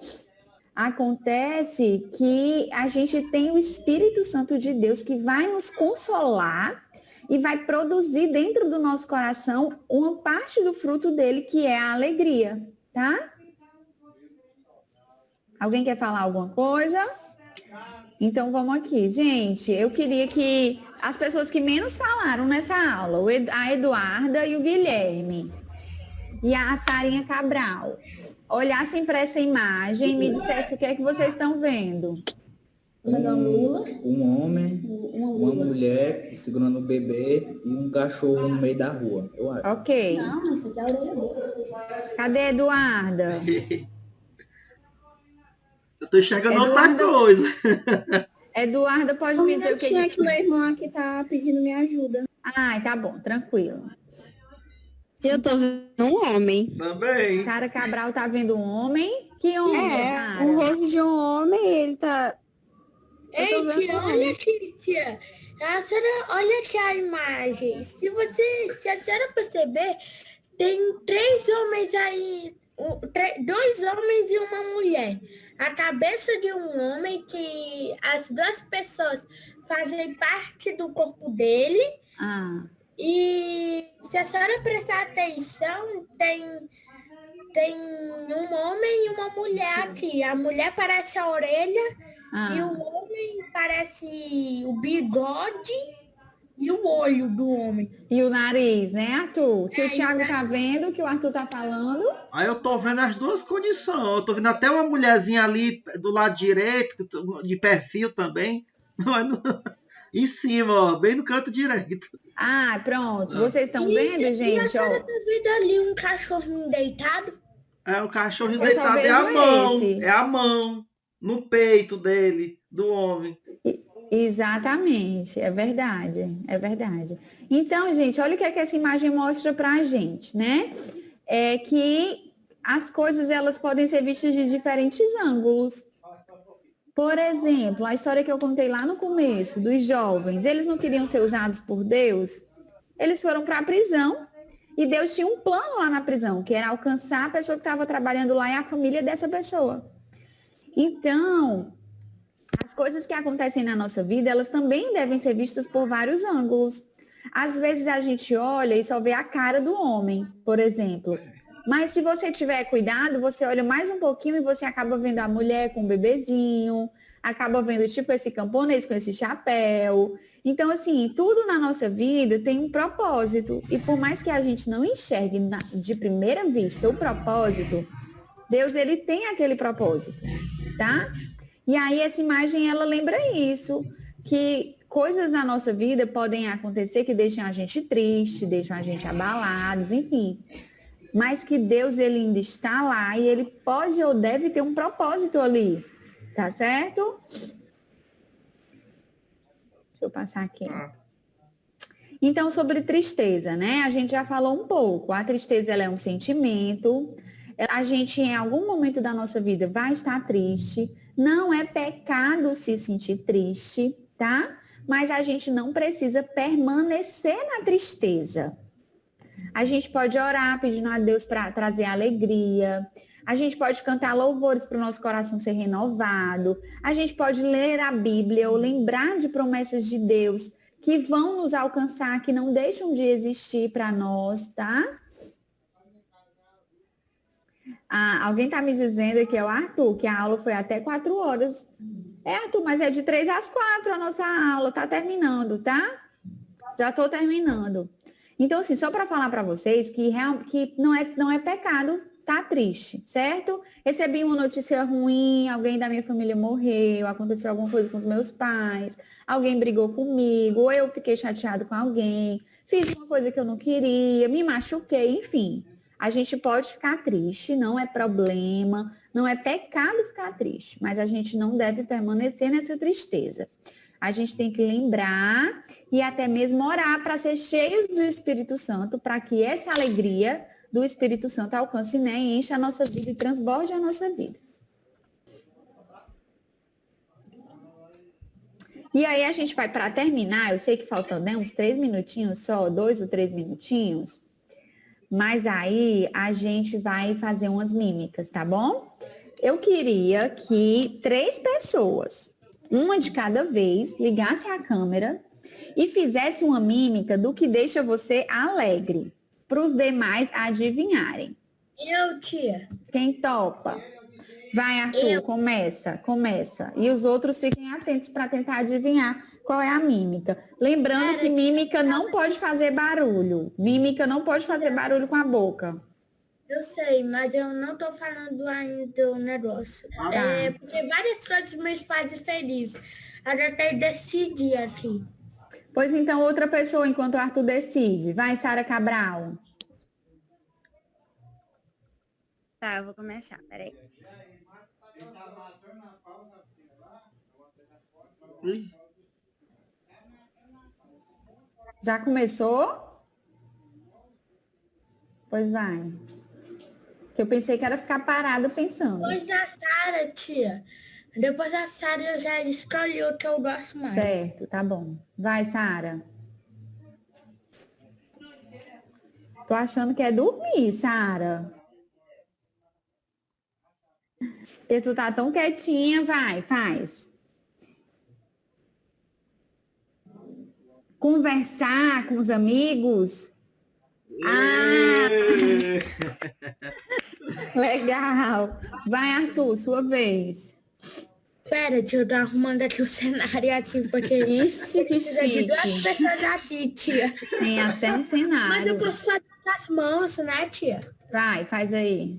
Acontece que a gente tem o Espírito Santo de Deus que vai nos consolar e vai produzir dentro do nosso coração uma parte do fruto dele, que é a alegria, tá? Alguém quer falar alguma coisa? Então vamos aqui. Gente, eu queria que as pessoas que menos falaram nessa aula, a Eduarda e o Guilherme, e a Sarinha Cabral, olhassem para essa imagem e me dissessem o que é que vocês estão vendo. Um homem, uma mulher segurando um bebê e um cachorro no meio da rua, eu acho. Ok. Cadê a Eduarda? Eu tô enxergando outra coisa. Eduarda, pode me dizer o que é que meu irmão aqui tá pedindo minha ajuda. Tá bom, tranquilo. Eu tô vendo um homem. Também. Sara Cabral tá vendo um homem? Que homem, Sara? O rosto de um homem, ele tá... Ei, tia, olha aqui, tia. Olha aqui a imagem. Se a senhora perceber, tem 3 homens aí, 2 homens e uma mulher. A cabeça de um homem que as 2 pessoas fazem parte do corpo dele. E se a senhora prestar atenção, tem um homem e uma mulher aqui. A mulher parece a orelha. E o homem parece o bigode e o olho do homem. E o nariz, né, Arthur? Tio Thiago tá vendo o que o Arthur tá falando? Aí eu tô vendo as duas condições. Eu tô vendo até uma mulherzinha ali do lado direito, de perfil também. Em cima, ó, bem no canto direito. Pronto. Vocês estão vendo, gente? E a senhora tá vendo ali um cachorrinho deitado? O cachorrinho Eu só deitado é vejo a mão. esse. É a mão no peito dele, do homem. Exatamente, é verdade. Então, gente, olha o que é que essa imagem mostra pra gente, né? É que as coisas, elas podem ser vistas de diferentes ângulos. Por exemplo, a história que eu contei lá no começo, dos jovens, eles não queriam ser usados por Deus, eles foram para a prisão, e Deus tinha um plano lá na prisão, que era alcançar a pessoa que estava trabalhando lá e a família dessa pessoa. Então, as coisas que acontecem na nossa vida, elas também devem ser vistas por vários ângulos. Às vezes a gente olha e só vê a cara do homem, por exemplo. Mas se você tiver cuidado, você olha mais um pouquinho e você acaba vendo a mulher com o bebezinho, acaba vendo tipo esse camponês com esse chapéu. Então, assim, tudo na nossa vida tem um propósito. E por mais que a gente não enxergue de primeira vista o propósito, Deus, ele tem aquele propósito, tá? E aí essa imagem, ela lembra isso, que coisas na nossa vida podem acontecer que deixam a gente triste, deixam a gente abalados, enfim. Mas que Deus, ele ainda está lá e ele pode ou deve ter um propósito ali, tá certo? Deixa eu passar aqui. Então, sobre tristeza, né? A gente já falou um pouco. A tristeza, ela é um sentimento. A gente, em algum momento da nossa vida, vai estar triste. Não é pecado se sentir triste, tá? Mas a gente não precisa permanecer na tristeza. A gente pode orar pedindo a Deus para trazer alegria. A gente pode cantar louvores para o nosso coração ser renovado. A gente pode ler a Bíblia ou lembrar de promessas de Deus que vão nos alcançar, que não deixam de existir para nós, tá? Alguém está me dizendo que é o Arthur, que a aula foi até 4 horas. É, Arthur, mas é de 3 às 4 a nossa aula, tá terminando, tá? Já estou terminando. Então, assim, só para falar para vocês que não é pecado tá triste, certo? Recebi uma notícia ruim, alguém da minha família morreu, aconteceu alguma coisa com os meus pais, alguém brigou comigo, ou eu fiquei chateado com alguém, fiz uma coisa que eu não queria, me machuquei, enfim. A gente pode ficar triste, não é problema, não é pecado ficar triste, mas a gente não deve permanecer nessa tristeza. A gente tem que lembrar e até mesmo orar para ser cheios do Espírito Santo, para que essa alegria do Espírito Santo alcance, né, e encha a nossa vida e transborde a nossa vida. E aí a gente vai, para terminar, eu sei que faltam, né, uns 3 minutinhos só, 2 ou 3 minutinhos, mas aí a gente vai fazer umas mímicas, tá bom? Eu queria que 3 pessoas, uma de cada vez, ligasse a câmera e fizesse uma mímica do que deixa você alegre, para os demais adivinharem. Eu, tia. Quem topa? Vai, Arthur, começa. E os outros fiquem atentos para tentar adivinhar qual é a mímica. Lembrando que mímica não pode fazer barulho. Mímica não pode fazer barulho com a boca. Eu sei, mas eu não tô falando ainda do negócio. Porque várias coisas me fazem feliz. Eu já tenho que decidir aqui. Pois então, outra pessoa, enquanto o Arthur decide. Vai, Sara Cabral. Tá, eu vou começar, peraí. Já começou? Pois vai. Eu pensei que era ficar parado pensando. Depois da Sara, tia. Depois da Sara eu já escolhi o que eu gosto mais. Certo, tá bom. Vai, Sara. Tô achando que é dormir, Sara. E tu tá tão quietinha, vai, faz. Conversar com os amigos. Legal. Vai, Arthur, sua vez. Pera, tia, eu tô arrumando aqui o cenário aqui, porque Ixi, que precisa de 2 chique. pessoas aqui, tia. Tem até um cenário. Mas eu posso fazer com as mãos, né, tia? Vai, faz aí.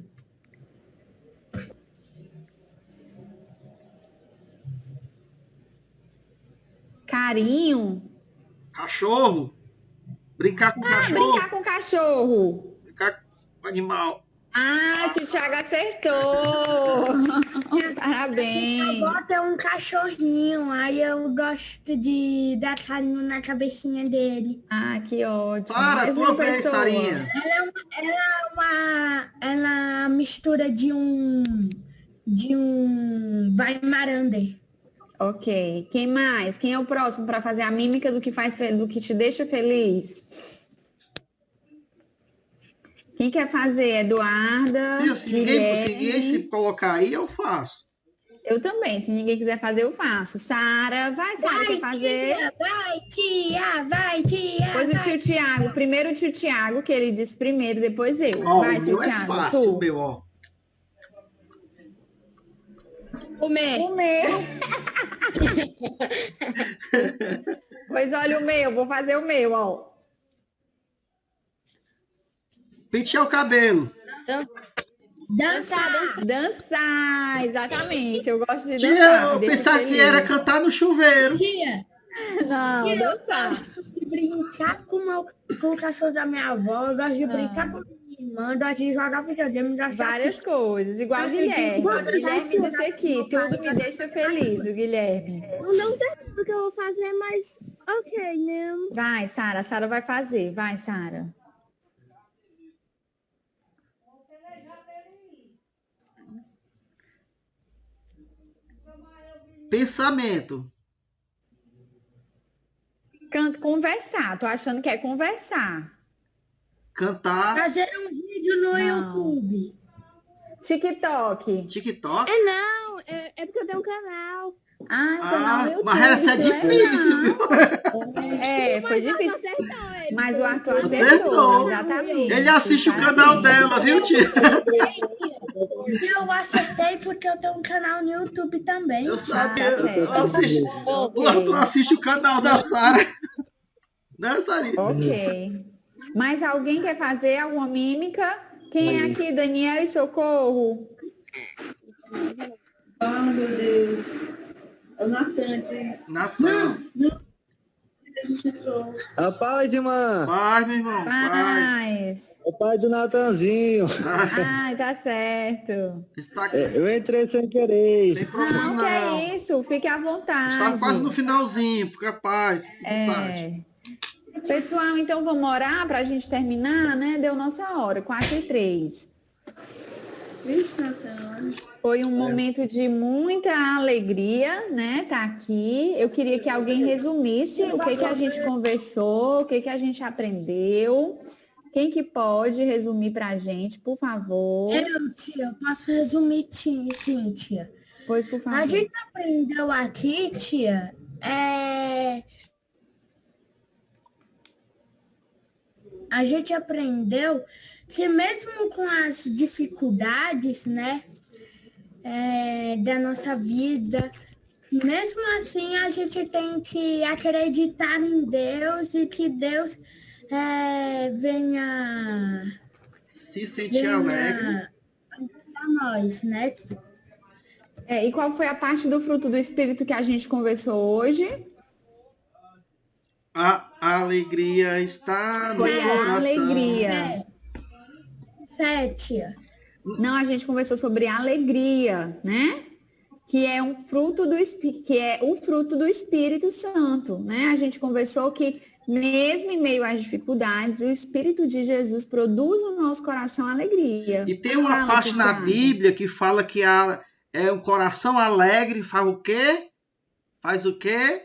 Carinho. Cachorro. Brincar com cachorro. Brincar com cachorro. Brincar com animal. Tio Thiago acertou. Parabéns. Eu boto um cachorrinho, aí eu gosto de dar carinho na cabecinha dele. Que ótimo. Para, Mais tua uma vez, pessoa. Sarinha. Ela é uma mistura de um Weimaraner. Ok. Quem mais? Quem é o próximo para fazer a mímica do que te deixa feliz? Quem quer fazer? Eduarda? Se ninguém se colocar aí, eu faço. Eu também. Se ninguém quiser fazer, eu faço. Sara, vai, Sara, quer fazer? Vai, tia. Depois o tio Thiago. Primeiro o tio Thiago, que ele disse primeiro, depois eu. Ó, vai, o tio meu é Thiago. fácil, o meu, ó. Comer. Pois olha o meu, vou fazer o meu, ó. Pentear o cabelo. Dançar, exatamente. Eu gosto de Tia, dançar. eu me deixa pensava que feliz. era cantar no chuveiro. Tia, Não, eu dançar. gosto de brincar com o cachorro da minha avó, eu gosto de brincar com a minha irmã, eu gosto de jogar videogame, Várias coisas, igual o Guilherme. O Guilherme disse aqui, tudo me deixa feliz, o Guilherme. Não sei o que eu vou fazer, mas Ok, né? Vai, Sara. A Sara vai fazer. Vai, Sara. Pensamento. Conversar. Tô achando que é conversar. Cantar. Fazer um vídeo no Não. YouTube. TikTok. TikTok. Não, é porque eu tenho um canal. Ah, o canal no YouTube. Mas essa é que difícil, viu? Foi difícil. Acertou ele. Mas o Arthur Acertou. acertou, exatamente. Ele assiste o canal dela, viu, tia? Eu acertei porque eu tenho um canal no YouTube também. Eu sabia. Tá certo. Eu assisto. O Arthur assiste o canal da Sara. Né, Sarinha? Ok. Mais alguém quer fazer alguma mímica? Quem é aqui? Daniel e Socorro? Ah, meu Deus. É o Natan, gente. Natan. A paz, irmã. Paz, meu irmão. Paz. Paz. É o pai do Natanzinho. Ai, tá certo. Está Eu entrei sem querer. sem problema, Não, que é isso. Fique à vontade. Está quase no finalzinho. Fica paz. Fica à vontade. Pessoal, então vamos orar para a gente terminar, né? Deu nossa hora, 4h03. Vixe, Natan. Foi um momento de muita alegria, né? Tá aqui. Eu queria que alguém resumisse o que a gente conversou, o que a gente aprendeu. Quem que pode resumir para a gente, por favor? Tia, eu posso resumir, sim, tia. Pois, por favor. A gente aprendeu aqui, tia, a gente aprendeu que mesmo com as dificuldades, né, da nossa vida, mesmo assim a gente tem que acreditar em Deus e que Deus venha Se sentir alegre. para nós, né? E qual foi a parte do fruto do Espírito que a gente conversou hoje? A alegria está no Foi a coração. alegria. Tia. Não, a gente conversou sobre alegria, né? Que é um fruto do que é o fruto do Espírito Santo, né? A gente conversou que mesmo em meio às dificuldades, o Espírito de Jesus produz no nosso coração alegria. E tem uma parte na Bíblia que fala que um coração alegre faz o quê? Faz o quê?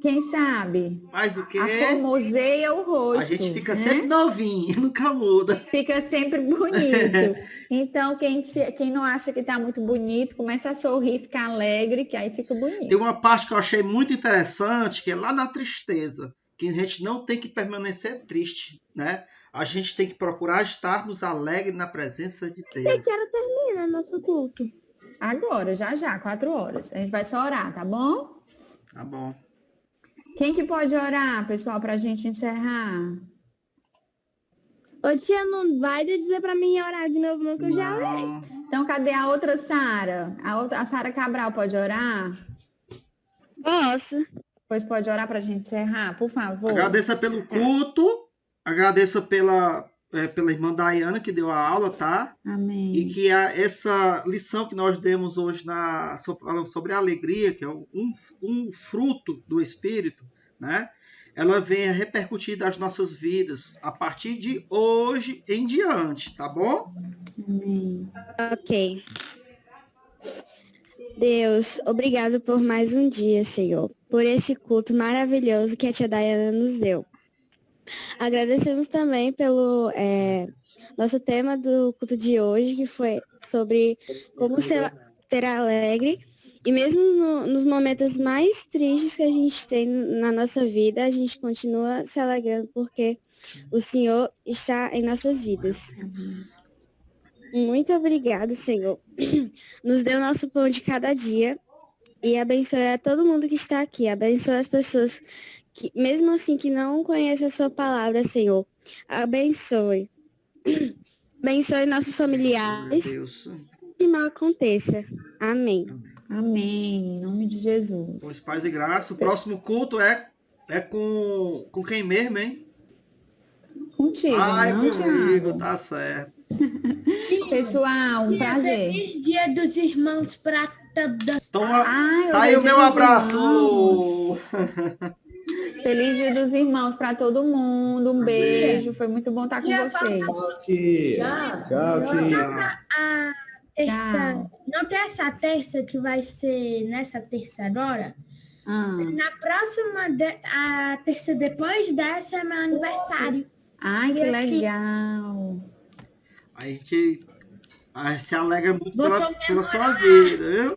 Quem sabe? Faz o quê? Aformoseia o rosto. A gente fica né? sempre novinho, nunca muda. Fica sempre bonito. Então, quem não acha que está muito bonito, começa a sorrir, ficar alegre, que aí fica bonito. Tem uma parte que eu achei muito interessante, que é lá na tristeza, que a gente não tem que permanecer triste, né? A gente tem que procurar estarmos alegres na presença de Deus. Eu quero terminar nosso culto. Agora, já, 4h. A gente vai só orar, tá bom? Tá bom. Quem que pode orar, pessoal, pra gente encerrar? Ô tia, não vai dizer pra mim orar de novo, não, que eu já orei. Então, cadê a outra Sara? A Sara Cabral pode orar? Posso. Pois pode orar pra gente encerrar, por favor. Agradeça pelo culto, agradeça pela irmã Dayana que deu a aula, tá? Amém. E que essa lição que nós demos hoje falando sobre a alegria, que é um fruto do Espírito, né? Ela venha repercutir das nossas vidas a partir de hoje em diante, tá bom? Amém. Ok. Deus, obrigado por mais um dia, Senhor, por esse culto maravilhoso que a tia Dayana nos deu. Agradecemos também pelo nosso tema do culto de hoje, que foi sobre como ser alegre. E mesmo nos momentos mais tristes que a gente tem na nossa vida, a gente continua se alegrando porque o Senhor está em nossas vidas. Muito obrigado, Senhor. Nos dê o nosso pão de cada dia e abençoe a todo mundo que está aqui. Abençoe as pessoas que, mesmo assim, que não conhecem a sua palavra, Senhor. Abençoe. Abençoe nossos familiares. Deus. Que mal aconteça. Amém. Amém. Em nome de Jesus. Pois paz e graça. O próximo culto é com quem mesmo, hein? Contigo, Ai, comigo, Thiago? tá certo. Pessoal, um prazer. Feliz Dia dos Irmãos Prata da... Toma, Ai, tá hoje aí é o meu Dia dos abraço. Irmãos. Feliz Dia dos Irmãos para todo mundo. Um beijo. Foi muito bom estar com vocês. Tchau, tia. Tchau, tia. Não tem essa terça que vai ser nessa terça agora? Na próxima, a terça depois dessa é meu aniversário. Ai, que legal. A gente se alegra muito pela sua vida, viu?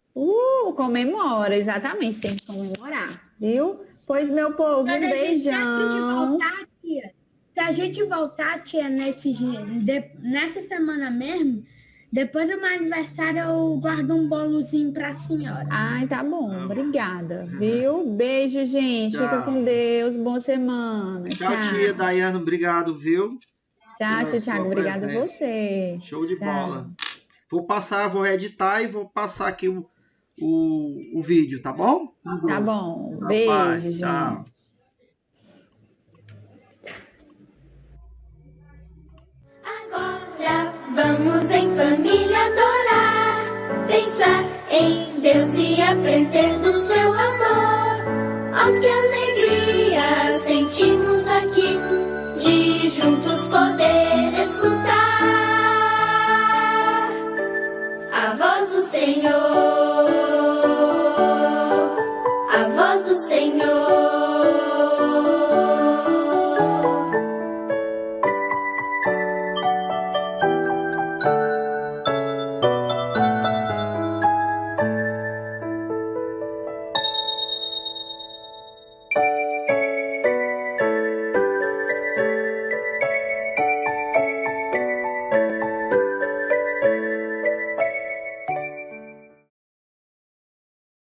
Comemora, exatamente, tem que comemorar, viu? Pois, meu povo, um beijão. Se a gente voltar, tia, nessa semana mesmo, depois do meu aniversário, eu guardo um bolozinho pra senhora. Ai, tá bom, obrigada, viu? Beijo, gente, Tchau. fica com Deus, boa semana. Tchau, tia Daiane, obrigado, viu? Tchau, Pela Thiago, sua obrigado a presença. você. Show de Tchau. bola. Vou editar e vou passar aqui o vídeo, tá bom? Tá bom, Na beijo, paz, gente. tchau. Agora vamos em família adorar, pensar em Deus e aprender do seu amor. Oh, que alegria sentimos aqui de juntos poder escutar a voz do Senhor.